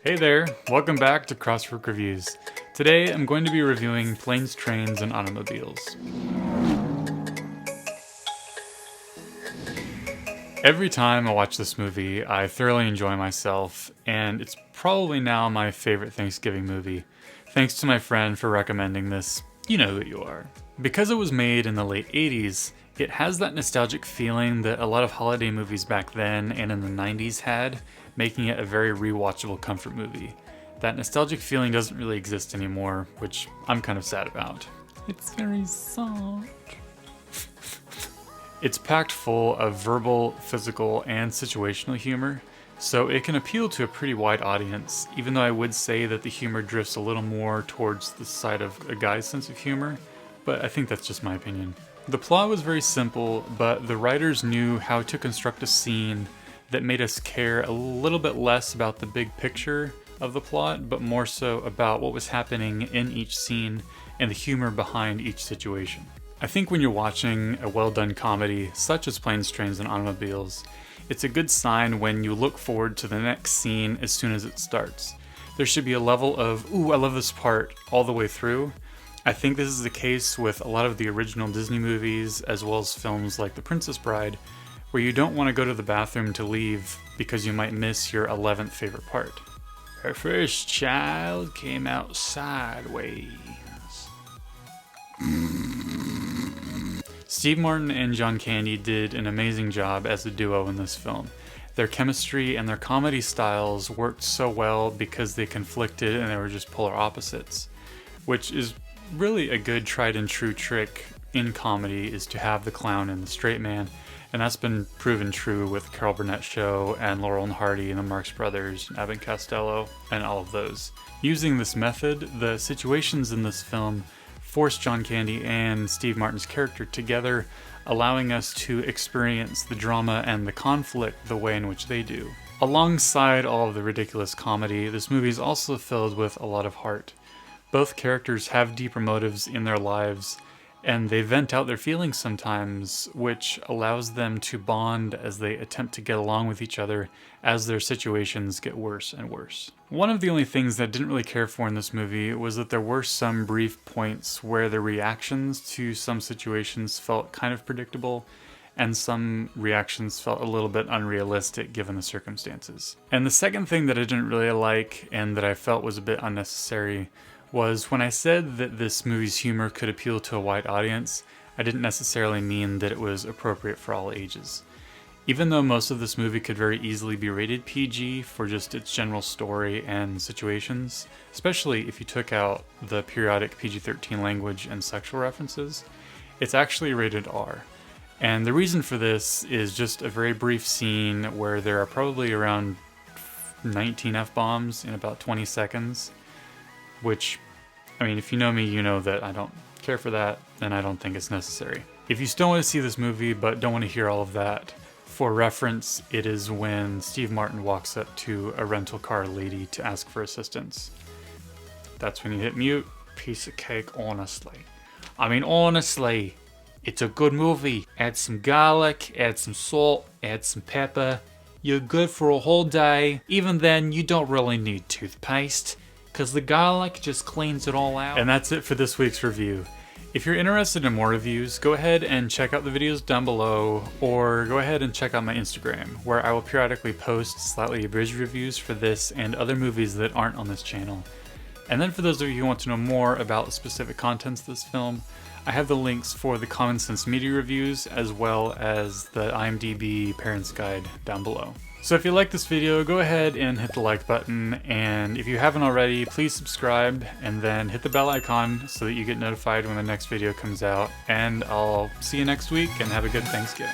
Hey there, welcome back to Crosswork Reviews. Today I'm going to be reviewing Planes, Trains, and Automobiles. Every time I watch this movie, I thoroughly enjoy myself, and it's probably now my favorite Thanksgiving movie. Thanks to my friend for recommending this. You know who you are. Because it was made in the late 80s, it has that nostalgic feeling that a lot of holiday movies back then and in the 90s had, making it a very rewatchable comfort movie. That nostalgic feeling doesn't really exist anymore, which I'm kind of sad about. It's very soft. It's packed full of verbal, physical, and situational humor, so it can appeal to a pretty wide audience, even though I would say that the humor drifts a little more towards the side of a guy's sense of humor, but I think that's just my opinion. The plot was very simple, but the writers knew how to construct a scene that made us care a little bit less about the big picture of the plot, but more so about what was happening in each scene and the humor behind each situation. I think when you're watching a well-done comedy, such as Planes, Trains, and Automobiles, it's a good sign when you look forward to the next scene as soon as it starts. There should be a level of, ooh, I love this part, all the way through. I think this is the case with a lot of the original Disney movies, as well as films like The Princess Bride, where you don't want to go to the bathroom to leave because you might miss your 11th favorite part. Her first child came out sideways. Steve Martin and John Candy did an amazing job as a duo in this film. Their chemistry and their comedy styles worked so well because they conflicted and they were just polar opposites, which is really a good tried and true trick in comedy, is to have the clown and the straight man, and that's been proven true with Carol Burnett's show and Laurel and Hardy and the Marx Brothers and Abbott and Costello and all of those. Using this method, the situations in this film force John Candy and Steve Martin's character together, allowing us to experience the drama and the conflict the way in which they do. Alongside all of the ridiculous comedy, this movie is also filled with a lot of heart. Both characters have deeper motives in their lives, and they vent out their feelings sometimes, which allows them to bond as they attempt to get along with each other as their situations get worse and worse. One of the only things that I didn't really care for in this movie was that there were some brief points where the reactions to some situations felt kind of predictable, and some reactions felt a little bit unrealistic given the circumstances. And the second thing that I didn't really like, and that I felt was a bit unnecessary, was when I said that this movie's humor could appeal to a wide audience, I didn't necessarily mean that it was appropriate for all ages. Even though most of this movie could very easily be rated PG for just its general story and situations, especially if you took out the periodic PG-13 language and sexual references, it's actually rated R. And the reason for this is just a very brief scene where there are probably around 19 F-bombs in about 20 seconds. Which, I mean, if you know me, you know that I don't care for that, and I don't think it's necessary. If you still want to see this movie but don't want to hear all of that, for reference, it is when Steve Martin walks up to a rental car lady to ask for assistance. That's when you hit mute. Piece of cake, honestly. I mean, honestly, it's a good movie. Add some garlic, add some salt, add some pepper. You're good for a whole day. Even then, you don't really need toothpaste, because the garlic just cleans it all out. And that's it for this week's review. If you're interested in more reviews, go ahead and check out the videos down below, or go ahead and check out my Instagram, where I will periodically post slightly abridged reviews for this and other movies that aren't on this channel. And then for those of you who want to know more about the specific contents of this film, I have the links for the Common Sense Media reviews, as well as the IMDb Parents Guide down below. So if you like this video, go ahead and hit the like button, and if you haven't already, please subscribe and then hit the bell icon so that you get notified when the next video comes out. And I'll see you next week, and have a good Thanksgiving.